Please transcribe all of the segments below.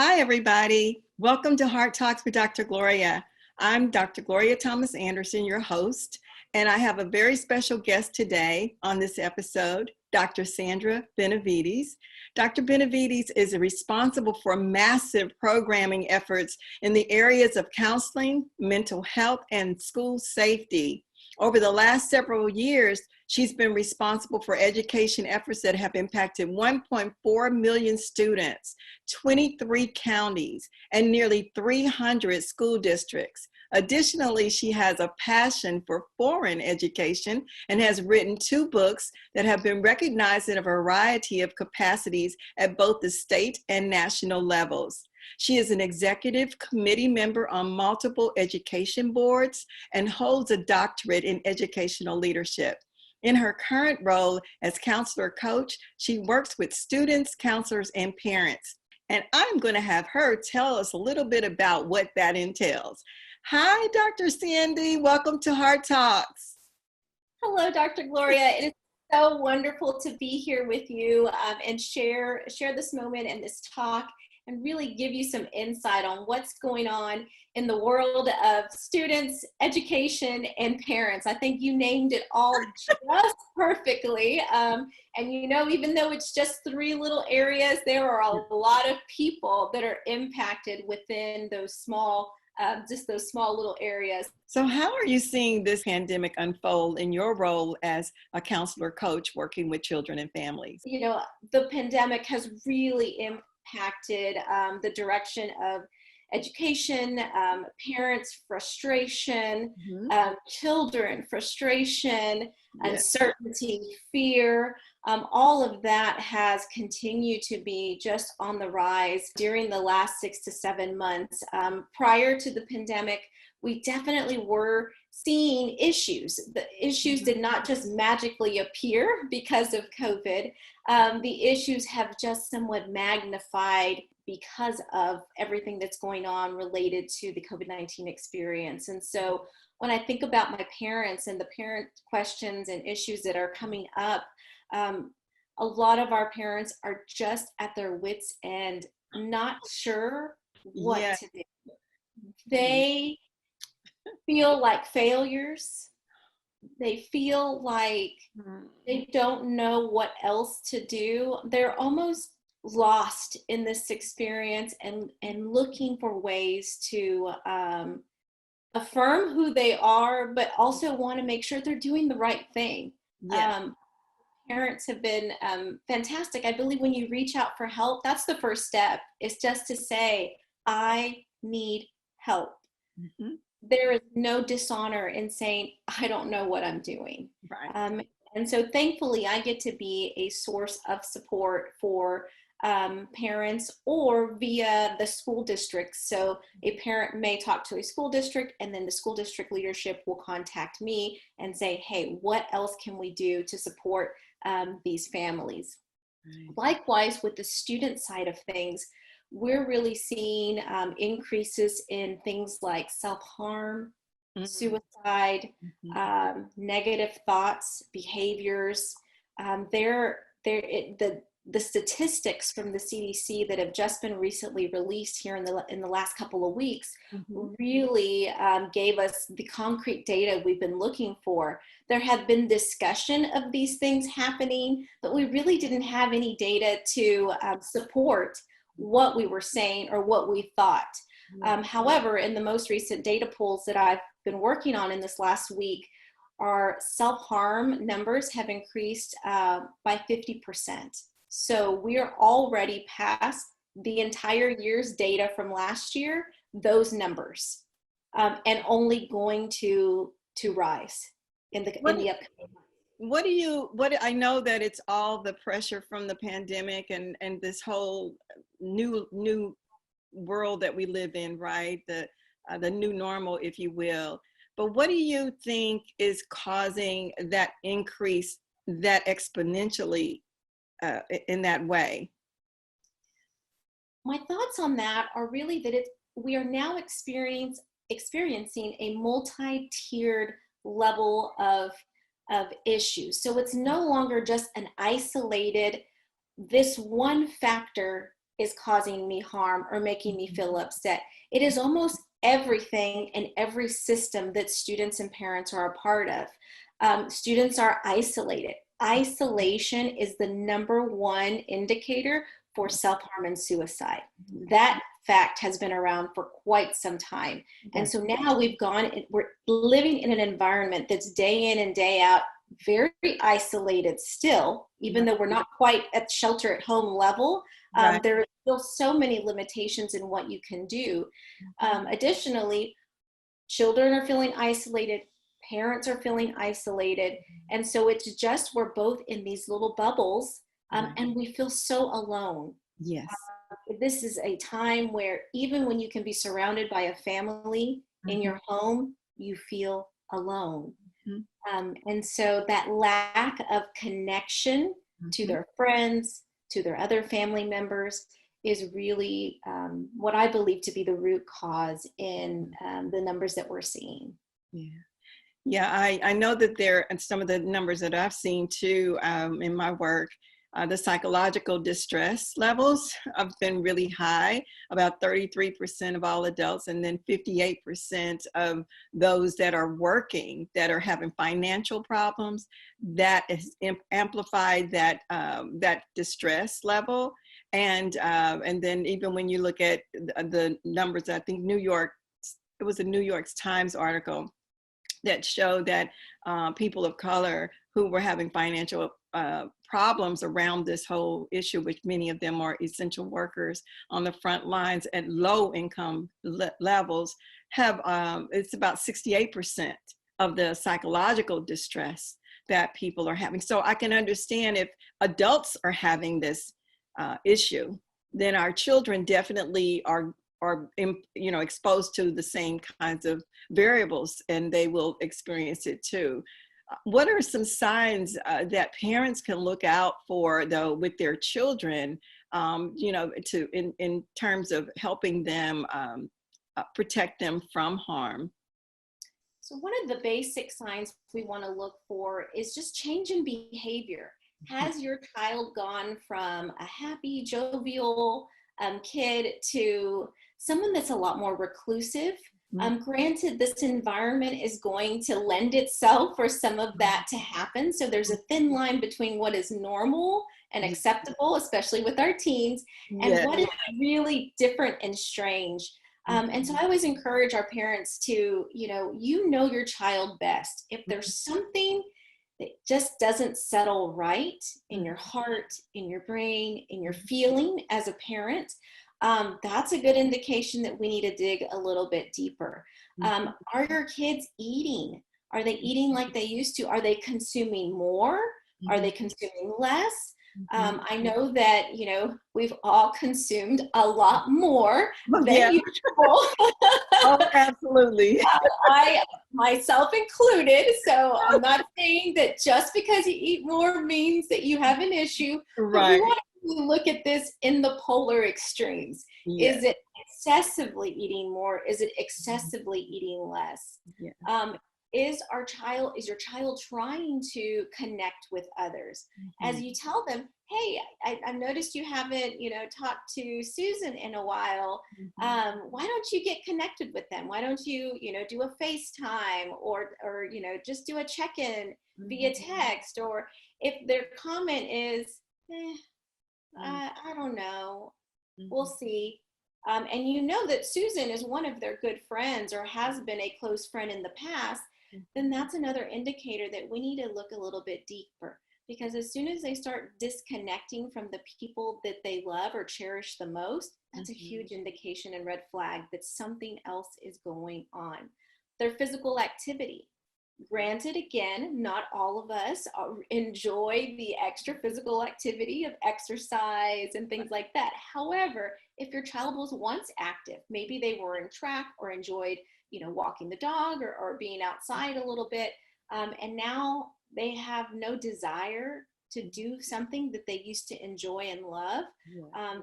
Hi, everybody. Welcome to Heart Talks with Dr. Gloria. I'm Dr. Gloria Thomas Anderson, your host, and I have a very special guest today on this episode, Dr. Sandra Benavides. Dr. Benavides is responsible for massive programming efforts in the areas of counseling, mental health, and school safety. Over the last several years, she's been responsible for education efforts that have impacted 1.4 million students, 23 counties, and nearly 300 school districts. Additionally, she has a passion for foreign education and has written 2 books that have been recognized in a variety of capacities at both the state and national levels. She is an executive committee member on multiple education boards and holds a doctorate in educational leadership. In her current role as counselor coach, she works with students, counselors, and parents. And I'm going to have her tell us a little bit about what that entails. Hi, Dr. Sandy. Welcome to Heart Talks. Hello, Dr. Gloria. It is so wonderful to be here with you and share this moment and this talk and really give you some insight on what's going on in the world of students, education, and parents. I think you named it all just perfectly. And you know, even though it's just 3 little areas, there are a lot of people that are impacted within those small just those small little areas. So how are you seeing this pandemic unfold in your role as a counselor coach working with children and families? You know, the pandemic has really impacted the direction of education, parents' frustration, children frustration, uncertainty, fear. All of that has continued to be just on the rise during the last 6 to 7 months. Prior to the pandemic, we definitely were seeing issues. The issues did not just magically appear because of COVID. The issues have just somewhat magnified because of everything that's going on related to the COVID-19 experience. And so when I think about my parents and the parent questions and issues that are coming up, a lot of our parents are just at their wits' end, not sure what to do. They feel like failures. They feel like they don't know what else to do. They're almost lost in this experience and looking for ways to affirm who they are, but also want to make sure they're doing the right thing. Parents have been fantastic. I believe when you reach out for help, that's the first step, is just to say, I need help. There is no dishonor in saying, I don't know what I'm doing. Right. And so thankfully, I get to be a source of support for parents or via the school district. So a parent may talk to a school district and then the school district leadership will contact me and say, hey, what else can we do to support these families? Likewise, with the student side of things, we're really seeing increases in things like self-harm, suicide, negative thoughts, behaviors. The statistics from the CDC that have just been recently released here in the last couple of weeks really gave us the concrete data we've been looking for. There have been discussion of these things happening, but we really didn't have any data to support what we were saying or what we thought. However, in the most recent data polls that I've been working on in this last week, our self-harm numbers have increased by 50%. So we are already past the entire year's data from last year, those numbers, and only going to rise in the upcoming months. I know that it's all the pressure from the pandemic and this whole new world that we live in, right? The new normal, if you will. But what do you think is causing that increase that exponentially in that way? My thoughts on that are really that we are now experiencing a multi-tiered level of issues. So it's no longer just an isolated, this one factor is causing me harm or making me feel upset. It is almost everything and every system that students and parents are a part of. Students are isolated. Isolation is the number 1 indicator for self-harm and suicide. That fact has been around for quite some time. And so now we're living in an environment that's day in and day out very isolated still, even though we're not quite at shelter at home level. There are still so many limitations in what you can do. Additionally, children are feeling isolated, parents are feeling isolated. And so it's just, we're both in these little bubbles, and we feel so alone. Yes. This is a time where even when you can be surrounded by a family in your home, you feel alone. And so that lack of connection to their friends, to their other family members, is really what I believe to be the root cause in the numbers that we're seeing. Yeah, I know that there, and some of the numbers that I've seen too in my work, the psychological distress levels have been really high, about 33% of all adults, and then 58% of those that are working that are having financial problems. That has amplified that that distress level. And then even when you look at the numbers, I think it was a New York Times article that showed that people of color who were having financial problems around this whole issue, which many of them are essential workers on the front lines at low income levels, have it's about 68% of the psychological distress that people are having. So I can understand if adults are having this issue, then our children definitely are exposed to the same kinds of variables, and they will experience it too. What are some signs that parents can look out for, though, with their children, in terms of helping them protect them from harm? So one of the basic signs we want to look for is just change in behavior. Has your child gone from a happy, jovial kid to someone that's a lot more reclusive? Granted, this environment is going to lend itself for some of that to happen. So there's a thin line between what is normal and acceptable, especially with our teens, and what is really different and strange. And so I always encourage our parents to, you know your child best. If there's something that just doesn't settle right in your heart, in your brain, in your feeling as a parent, that's a good indication that we need to dig a little bit deeper. Are your kids eating? Are they eating like they used to? Are they consuming more? Are they consuming less? I know that, we've all consumed a lot more than usual. Oh, absolutely. I, myself included. So I'm not saying that just because you eat more means that you have an issue. Right. But we want to look at this in the polar extremes. Is it excessively eating more? Is it excessively eating less? Is your child trying to connect with others? As you tell them, hey, I've noticed you haven't, talked to Susan in a while. Why don't you get connected with them? Why don't you, do a FaceTime or, just do a check-in via text? Or if their comment is, I don't know, we'll see. And you know that Susan is one of their good friends or has been a close friend in the past, then that's another indicator that we need to look a little bit deeper. Because as soon as they start disconnecting from the people that they love or cherish the most, that's a huge indication and red flag that something else is going on. Their physical activity. Granted, again, not all of us enjoy the extra physical activity of exercise and things like that. However, if your child was once active, maybe they were in track or enjoyed, walking the dog or being outside a little bit, and now they have no desire to do something that they used to enjoy and love,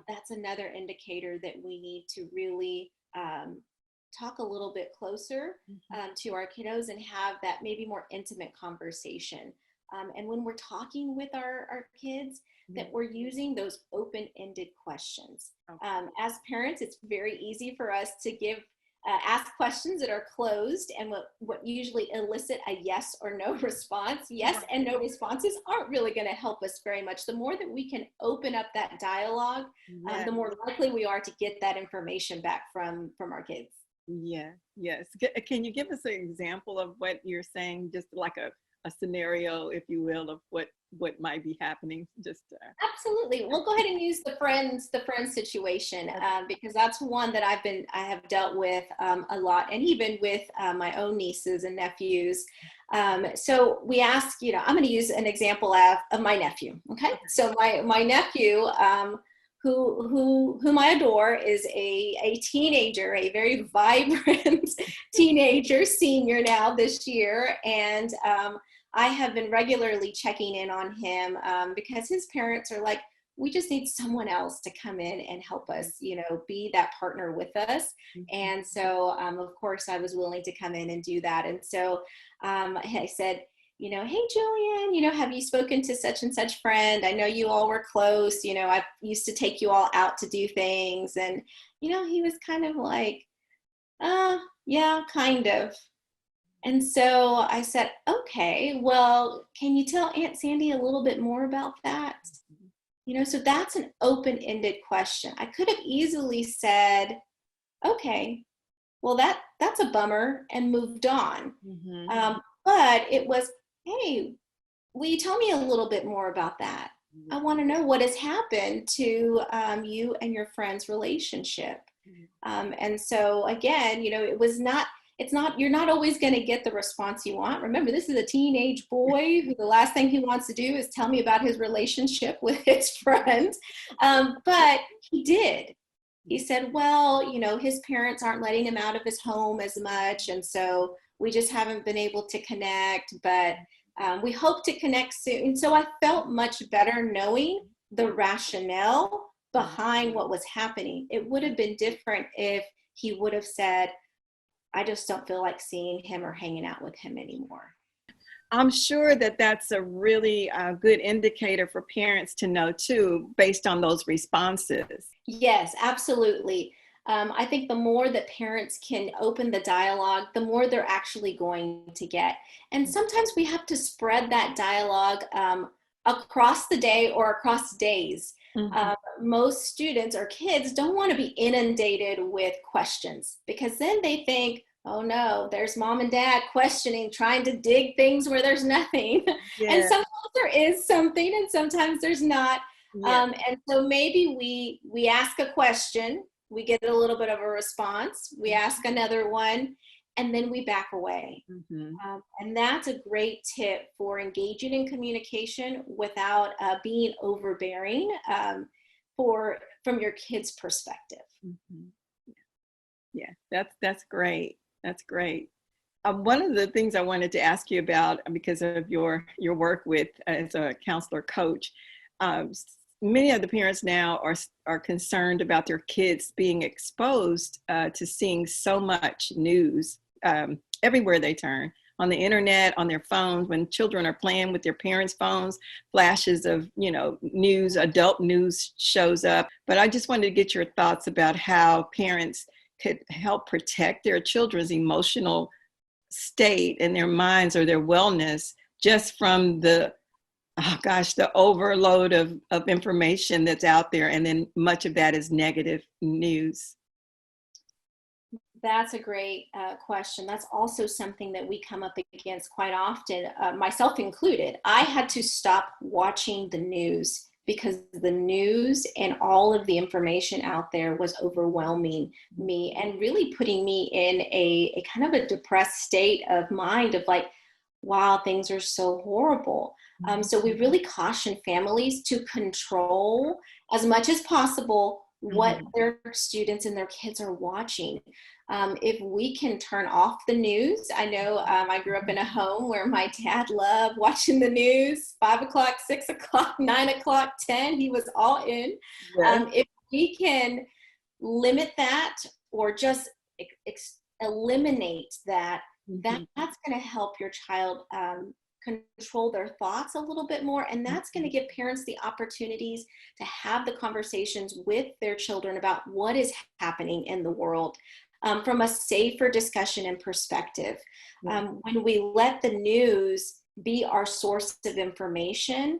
that's another indicator that we need to really talk a little bit closer to our kiddos and have that maybe more intimate conversation. And when we're talking with our kids, that we're using those open-ended questions. Okay. As parents, it's very easy for us to ask questions that are closed and what usually elicit a yes or no response. Yes Right. and no responses aren't really going to help us very much. The more that we can open up that dialogue, Yeah. the more likely we are to get that information back from our kids. Yeah. Yes. Can you give us an example of what you're saying? Just like a scenario, if you will, of what might be happening. Just Absolutely. We'll go ahead and use the friends situation, okay. because that's one that I have dealt with a lot, and even with my own nieces and nephews. So we ask, I'm going to use an example of my nephew. Okay, so my nephew, whom I adore, is a teenager, a very vibrant teenager, senior now this year, and I have been regularly checking in on him because his parents are like, we just need someone else to come in and help us, be that partner with us. And so, of course, I was willing to come in and do that. And so I said, hey, Julian, have you spoken to such and such friend? I know you all were close. I used to take you all out to do things. And, he was kind of like, yeah, kind of. And so I said, okay, well, can you tell Aunt Sandy a little bit more about that? So that's an open-ended question. I could have easily said, okay, well, that's a bummer, and moved on. But it was, hey, will you tell me a little bit more about that? I want to know what has happened to you and your friend's relationship. And so again, you're not always going to get the response you want. Remember, this is a teenage boy who the last thing he wants to do is tell me about his relationship with his friends. But he did. He said, well, his parents aren't letting him out of his home as much. And so we just haven't been able to connect, but we hope to connect soon. So I felt much better knowing the rationale behind what was happening. It would have been different if he would have said, I just don't feel like seeing him or hanging out with him anymore. I'm sure that that's a really good indicator for parents to know too, based on those responses. Yes, absolutely. I think the more that parents can open the dialogue, the more they're actually going to get. And sometimes we have to spread that dialogue across the day or across days. Most students or kids don't want to be inundated with questions, because then they think, oh no, there's mom and dad questioning, trying to dig things where there's nothing. Yeah. And sometimes there is something and sometimes there's not. Yeah. And so maybe we ask a question, we get a little bit of a response, we ask another one, and then we back away. And that's a great tip for engaging in communication without being overbearing from your kid's perspective. Yeah, that's great. That's great. One of the things I wanted to ask you about, because of your work with as a counselor coach, many of the parents now are concerned about their kids being exposed to seeing so much news everywhere they turn, on the internet, on their phones. When children are playing with their parents' phones, flashes of news, adult news shows up. But I just wanted to get your thoughts about how parents could help protect their children's emotional state and their minds or their wellness just from the overload of information that's out there, and then much of that is negative news. That's a great question. That's also something that we come up against quite often, myself included. I had to stop watching the news because the news and all of the information out there was overwhelming me and really putting me in a kind of a depressed state of mind of like, wow, things are so horrible. So we really caution families to control as much as possible what their students and their kids are watching. If we can turn off the news, I know I grew up in a home where my dad loved watching the news, 5 o'clock, 6 o'clock, 9 o'clock, 10, he was all in. Yes. If we can limit that or just eliminate that, that's going to help your child control their thoughts a little bit more. And that's going to give parents the opportunities to have the conversations with their children about what is happening in the world from a safer discussion and perspective. When we let the news be our source of information,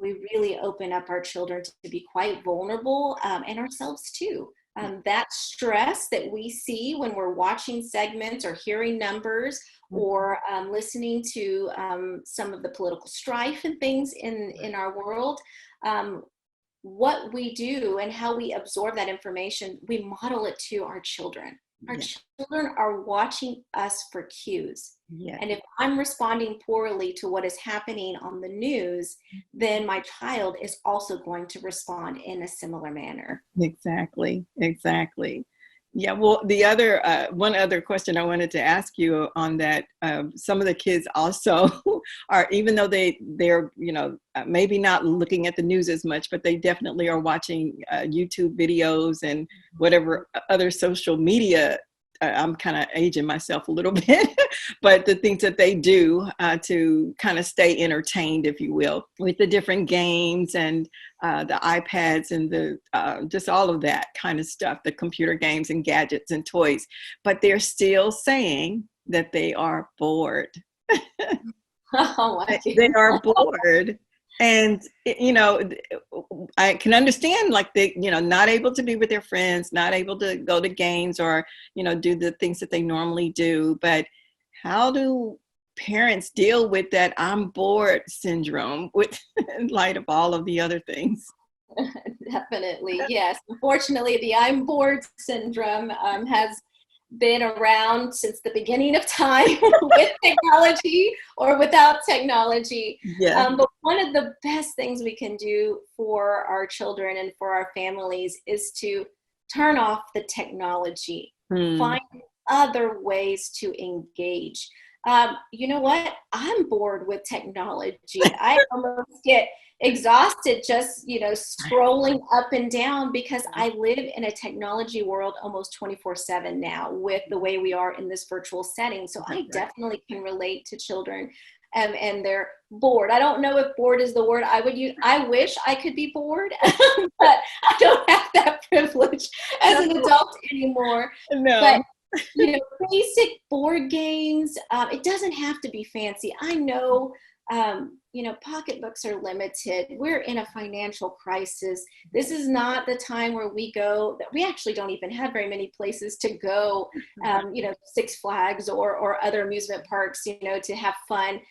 we really open up our children to be quite vulnerable, and ourselves too. That stress that we see when we're watching segments or hearing numbers or listening to some of the political strife and things in our world, what we do and how we absorb that information, we model it to our children. Our children are watching us for cues. And if I'm responding poorly to what is happening on the news, then my child is also going to respond in a similar manner. Exactly. Yeah, well, the other one other question I wanted to ask you on that, some of the kids also are, even though they're maybe not looking at the news as much, but they definitely are watching YouTube videos and whatever other social media. I'm kind of aging myself a little bit, but the things that they do to kind of stay entertained, if you will, with the different games and the iPads and the just all of that kind of stuff, the computer games and gadgets and toys, but they're still saying that they are bored. Oh, they are bored. And, I can understand like they, not able to be with their friends, not able to go to games or, do the things that they normally do. But how do parents deal with that I'm bored syndrome in light of all of the other things? Definitely, yes. Unfortunately, the I'm bored syndrome has been around since the beginning of time with technology or without technology. But one of the best things we can do for our children and for our families is to turn off the technology, find other ways to engage. You know what? I'm bored with technology. I almost get exhausted just, scrolling up and down because I live in a technology world almost 24/7 now with the way we are in this virtual setting. So I definitely can relate to children and they're bored. I don't know if bored is the word I would use. I wish I could be bored, but I don't have that privilege as an adult anymore. No. But basic board games, it doesn't have to be fancy. I know, pocketbooks are limited. We're in a financial crisis. This is not the time where we actually don't even have very many places to go, Six Flags or other amusement parks, to have fun.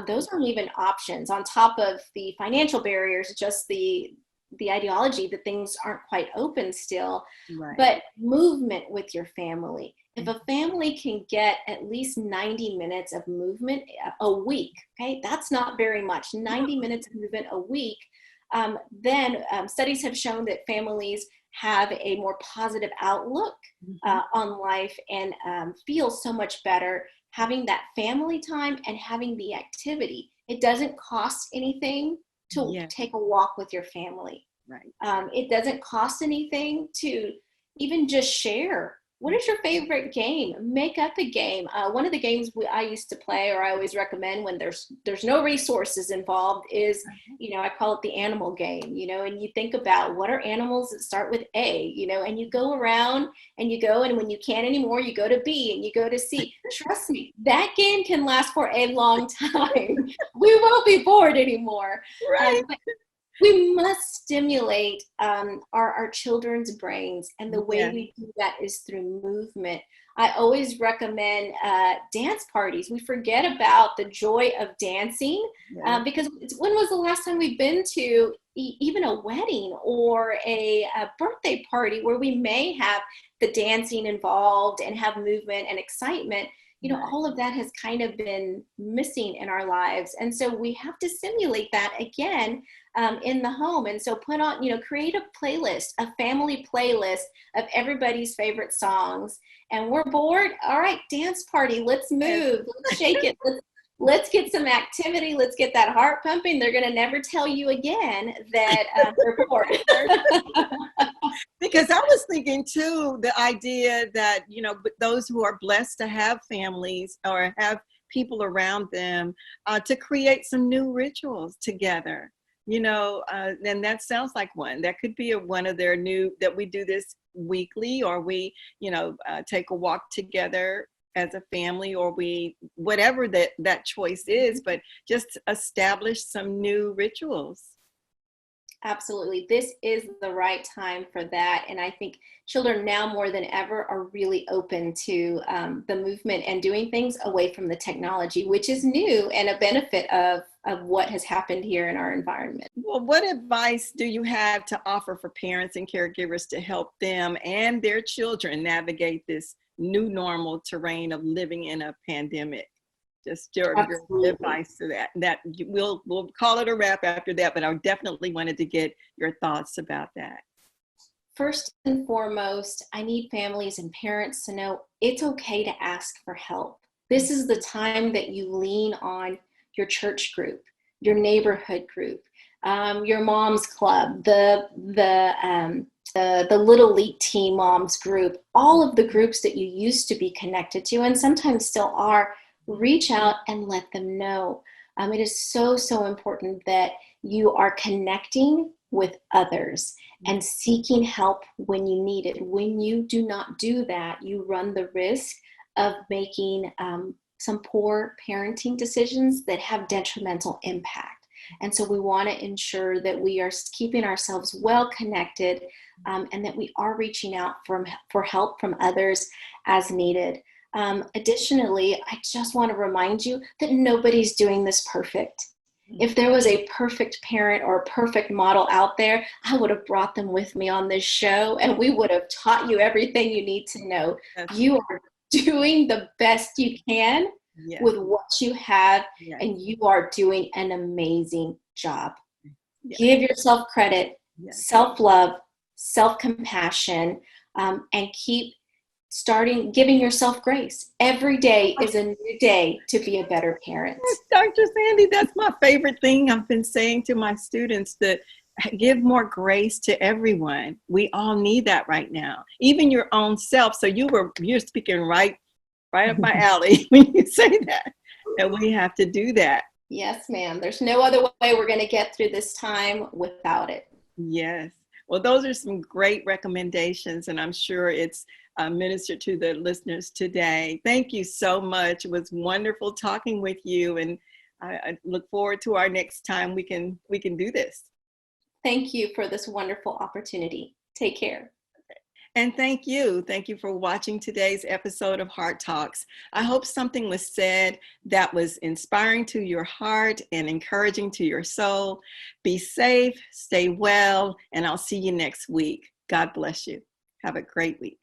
Those aren't even options on top of the financial barriers, just the ideology that things aren't quite open still. But movement with your family. If a family can get at least 90 minutes of movement a week, okay, that's not very much, 90 minutes of movement a week, then studies have shown that families have a more positive outlook on life and feel so much better having that family time and having the activity. It doesn't cost anything to take a walk with your family. It doesn't cost anything to even just share. What is your favorite game? Make up a game. One of the games I used to play, or I always recommend when there's no resources involved, is, I call it the animal game, and you think about what are animals that start with A, and you go around and you go, and when you can't anymore, you go to B and you go to C. Trust me, that game can last for a long time. We won't be bored anymore. But we must stimulate our children's brains, and the way we do that is through movement. I always recommend dance parties. We forget about the joy of dancing because when was the last time we've been to even a wedding or a birthday party where we may have the dancing involved and have movement and excitement? All of that has kind of been missing in our lives. And so we have to simulate that again in the home. And so create a playlist, a family playlist of everybody's favorite songs. And we're bored. All right, dance party. Let's move. Let's shake it. Let's get some activity. Let's get that heart pumping. They're going to never tell you again that they're bored. Because I was thinking too, the idea that, those who are blessed to have families or have people around them to create some new rituals together. And that sounds like one. That could be one of their new, that we do this weekly, or we, take a walk together as a family, or we, whatever that choice is, but just establish some new rituals. Absolutely. This is the right time for that. And I think children now more than ever are really open to the movement and doing things away from the technology, which is new and a benefit of what has happened here in our environment. Well, what advice do you have to offer for parents and caregivers to help them and their children navigate this new normal terrain of living in a pandemic? Just your advice to that. We'll call it a wrap after that, but I definitely wanted to get your thoughts about that. First and foremost, I need families and parents to know it's okay to ask for help. This is the time that you lean on your church group, your neighborhood group, your mom's club, the Little League Team Moms group, all of the groups that you used to be connected to and sometimes still are. Reach out and let them know. It is so, so important that you are connecting with others and seeking help when you need it. When you do not do that, you run the risk of making some poor parenting decisions that have detrimental impact. And so we want to ensure that we are keeping ourselves well connected and that we are reaching out for help from others as needed. Additionally, I just want to remind you that nobody's doing this perfect. If there was a perfect parent or a perfect model out there, I would have brought them with me on this show and we would have taught you everything you need to know. You are doing the best you can with what you have, and you are doing an amazing job. Give yourself credit, self-love, self-compassion, and keep giving yourself grace. Every day is a new day to be a better parent. Dr. Sandy, that's my favorite thing I've been saying to my students, that give more grace to everyone. We all need that right now, even your own self. So you're speaking right up my alley when you say that we have to do that. Yes, ma'am. There's no other way we're going to get through this time without it. Yes. Well, those are some great recommendations, and I'm sure it's ministered to the listeners today. Thank you so much. It was wonderful talking with you, and I look forward to our next time we can do this. Thank you for this wonderful opportunity. Take care. And thank you. Thank you for watching today's episode of Heart Talks. I hope something was said that was inspiring to your heart and encouraging to your soul. Be safe, stay well, and I'll see you next week. God bless you. Have a great week.